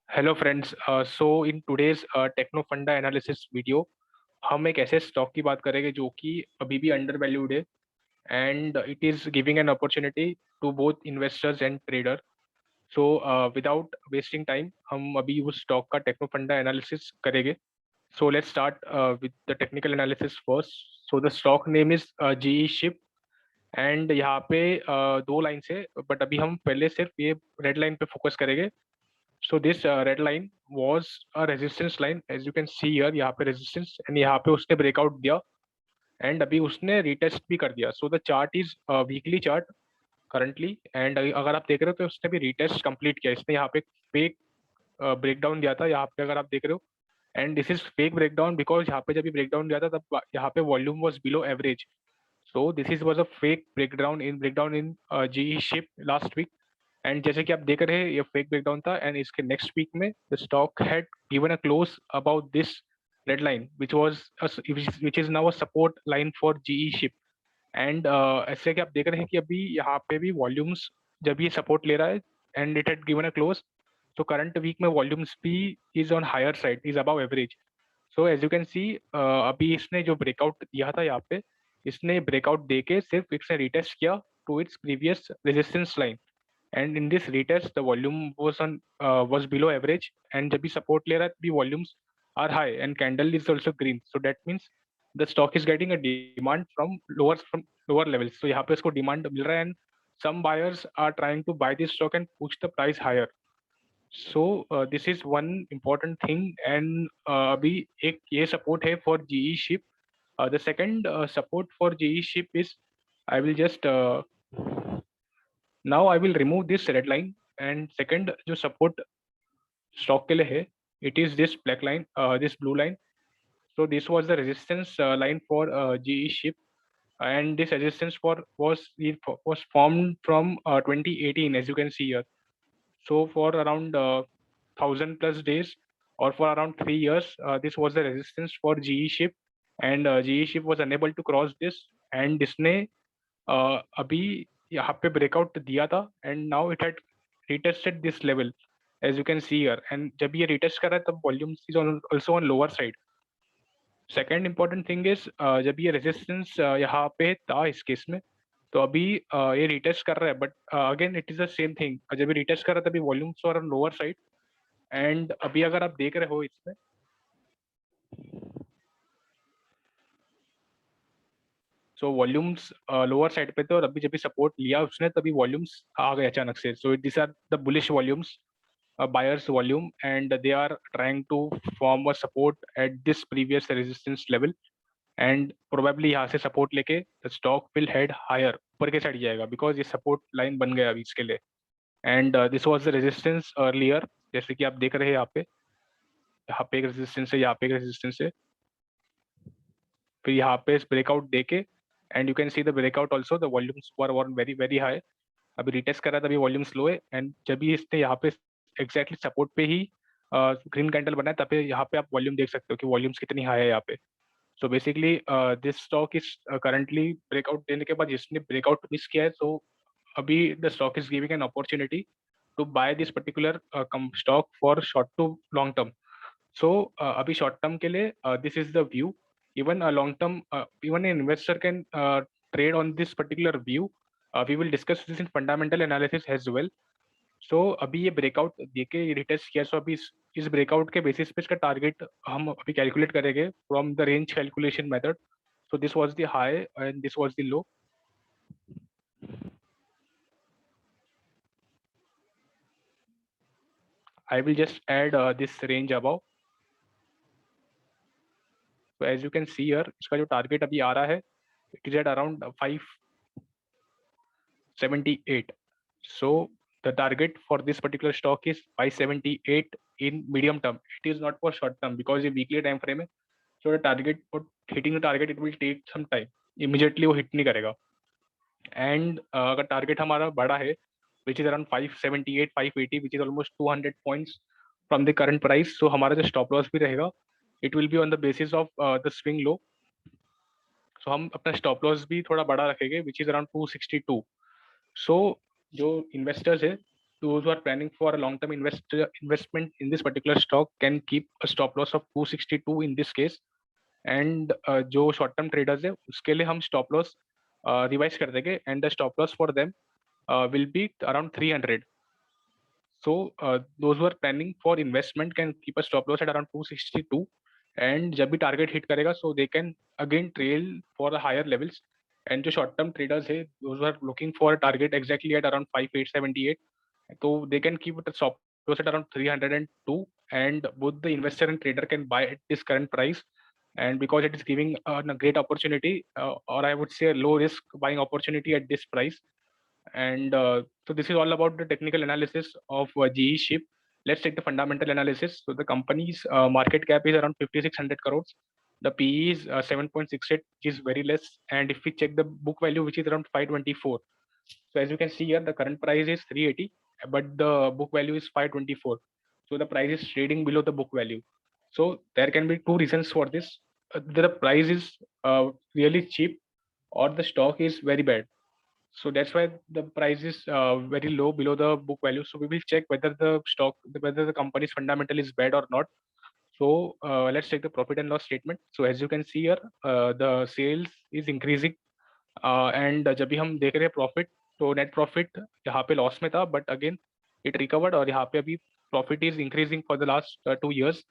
Hello friends. So in today's techno funda analysis video हम एक ऐसे स्टॉक की बात करेंगे जो कि अभी भी अंडर वैल्यूड है and it is giving an opportunity to both investors and trader. So without wasting time हम अभी उस स्टॉक का टेक्नो फंडा एनालिसिस करेंगे। So let's start with the technical analysis first. So the stock name is GE ship and यहाँ पे दो line है, but अभी हम पहले सिर्फ ये रेड लाइन पे फोकस करेंगे। So this red line was a resistance line, as you can see here। यहाँ पे resistance and यहाँ पे उसने breakout दिया and अभी उसने retest भी कर दिया। So the chart is weekly chart currently and अगर आप देख रहे हो तो उसने भी retest complete किया। इसने यहाँ पे fake breakdown दिया था, यहाँ पे अगर आप देख रहे हो। and this is fake breakdown because यहाँ पे जब भी breakdown दिया था तब यहाँ पे volume was below average। So this is was a fake breakdown in GE ship last week। And जैसे कि आप देख रहे हैं ये फेक ब्रेकडाउन था एंड इसके नेक्स्ट वीक में the stock had given a close about this red line which is now a support line for GE ship. And ऐसे कि आप देख रहे हैं कि अभी यहाँ पे भी वॉल्यूम्स जब ये सपोर्ट ले रहा है and it had given a close, तो करंट वीक में वॉल्यूम्स भी is on higher side, is above average. So as you can see अभी इसने जो ब्रेकआउट दिया था यहाँ पे, इसने ब्रेकआउट दे के सिर्फ इसने रिटेस्ट किया to its previous resistance line. and in this retest the volume was below average and जब भी support ले रहा है तभी volumes are high and candle is also green, so that means the stock is getting a demand from lower levels। so यहाँ पे इसको demand मिल रहा है and some buyers are trying to buy this stock and push the price higher। so this is one important thing and अभी एक ये support है for GE ship। the second support for GE ship is I will just now I will remove this red line and second जो support stock के लिए है it is this black line, this blue line। so this was the resistance line for GE ship and this resistance for was formed from 2018, as you can see here। so for around 1000 plus days or for around 3 years this was the resistance for GE ship and GE ship was unable to cross this and इसने अभी यहाँ पे breakout दिया था and now it had retested this level, as you can see here. And जब ये retest कर रहा है तब volumes is also on lower side. Second important thing is जब ये रेजिस्टेंस यहाँ पे था इस केस में, तो अभी ये रिटेस्ट कर रहा है but again it is the same thing. जब ये रिटेस्ट कर रहा है तभी volumes are on lower side and अभी अगर आप देख रहे हो इसमें सो वॉल्यूम्स लोअर साइड पे थे और अभी जब भी सपोर्ट लिया उसने तभी वॉल्यूम्स आ गए अचानक से। So this are the bullish volumes, buyer's volume and they are trying to form a support at this previous resistance level and probably यहाँ से support लेके the stock will head higher, ऊपर के साइड जाएगा because ये support line बन गया अभी इसके लिए। and this was the resistance earlier, जैसे कि आप देख रहे हैं यहाँ पे एक resistance है, यहाँ पे एक resistance है, फिर यहाँ पे ब्रेकआउट देके and you can see the breakout also the volumes were one very very high. अभी रिटेस्ट कर रहा था, अभी वॉल्यूम स्लो है एंड जब भी इसने यहाँ पे एग्जैक्टली सपोर्ट पे ही ग्रीन कैंडल बना है तब यहाँ पे आप वॉल्यूम देख सकते हो कि वॉल्यूम्स कितनी हाई है यहाँ पे। So basically this stock is currently breakout देने के बाद जिसने ब्रेकआउट मिस किया है, तो अभी the stock is giving an opportunity to buy this particular stock for short to long term. So अभी शॉर्ट टर्म के लिए this is the view. even a long term even an investor can trade on this particular view। we will discuss this in fundamental analysis as well। so अभी ये breakout देके retest किया, सो अभी इस breakout के basis पे इसका target हम अभी कैलकुलेट करेंगे from the range calculation method. so this was the high and this was the low। I will just add this range above। so as you can see here इसका जो target अभी आ रहा है it is at around 578। so the target for this particular stock is 578 in medium term, it is not for short term because ये weekly time frame है। so the target for hitting the target it will take some time, immediately वो hit नहीं करेगा। and अगर target हमारा बड़ा है which is around 578 580 which is almost 200 points from the current price, so हमारा जो stop loss भी रहेगा it will be on the basis of the swing low। so हम अपना stop loss भी थोड़ा बड़ा रखेंगे which is around 262। so जो इन्वेस्टर्स है those who are planning for a long-term investment in this particular stock can keep a stop loss of 262 in this case. And जो short term traders है उसके लिए हम स्टॉप लॉस रिवाइज कर देंगे and the stop loss for them will be around 300. So those who are planning for investment can keep a stop loss at around 262, and जब भी target hit करेगा so they can again trail for the higher levels. And जो short term traders है those who are looking for a target exactly at around 5878, so they can keep the stop loss at around 302, and both the investor and trader can buy at this current price. And because it is giving a great opportunity, or I would say a low risk buying opportunity at this price. And so this is all about the technical analysis of GE Ship. Let's take the fundamental analysis. So the company's market cap is around 5600 crores. The PE is 7.68, which is very less. And if we check the book value, which is around 524. So as you can see here, the current price is 380, but the book value is 524. So the price is trading below the book value. So there can be two reasons for this. The price is really cheap, or the stock is very bad. So that's why the price is very low below the book value. So we will check whether whether the company's fundamental is bad or not. So let's take the profit and loss statement. So as you can see here, the sales is increasing, and जब भी हम देख रहे हैं profit, तो net profit यहाँ पे loss में था, बट अगेन इट रिकवर्ड, और यहाँ पे अभी profit is increasing for the last 2 years.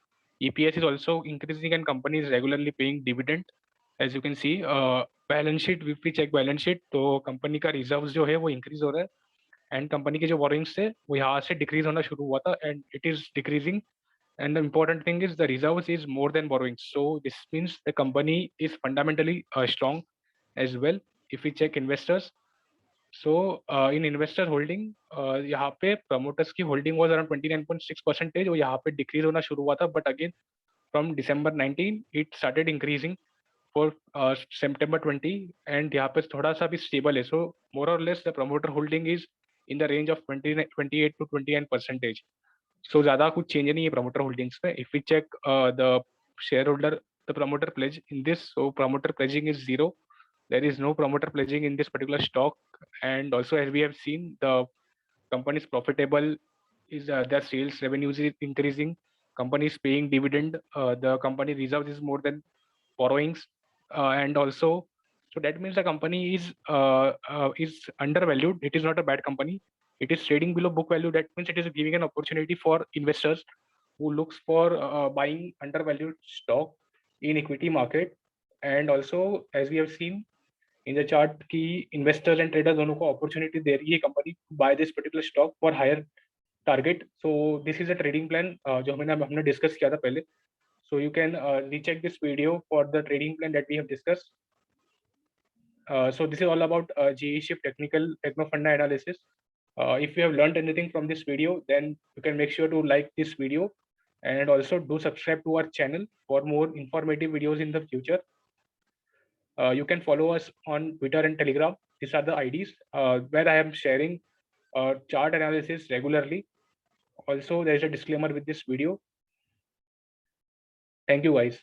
EPS is also increasing and company is regularly paying dividend. As you can see, balance sheet, if we check balance sheet, तो company का reserve जो है वो increase हो रहा है, and company के जो बोरिंग्स थे वो यहाँ से डिक्रीज होना शुरू हुआ था, and it is decreasing. And the important thing is the reserves is more than borrowings. So this means the company is fundamentally strong as well. If we check investors, so in investor holding, यहाँ पे promoters की holding was around 29.6%, और यहाँ पे decrease होना शुरू हुआ था, but again from December 19 it started increasing for September 20, and यहाँ पे थोड़ा सा भी stable है. So more or less the promoter holding is in the range of 28 to 29%. So ज़्यादा कुछ change नहीं है promoter holdings में. If we check the shareholder, the promoter pledge in this, so promoter pledging is 0. There is no promoter pledging in this particular stock. And also, as we have seen, the company is profitable, is their sales revenues is increasing, company is paying dividend, the company reserves is more than borrowings, and also, so that means the company is undervalued. It is not a bad company. It is trading below book value. That means it is giving an opportunity for investors who looks for buying undervalued stock in equity market. And also, as we have seen in the chart, की investors and traders दोनों को opportunity दे रही है company to buy this particular stock for higher target. So this is a trading plan जो हमने discuss किया था पहले. So you can recheck this video for the trading plan that we have discussed. So this is all about GE Ship techno funda analysis. If you have learned anything from this video, then you can make sure to like this video, and also do subscribe to our channel for more informative videos in the future. You can follow us on Twitter and Telegram. These are the IDs where I am sharing chart analysis regularly. Also, there is a disclaimer with this video. Thank you, guys.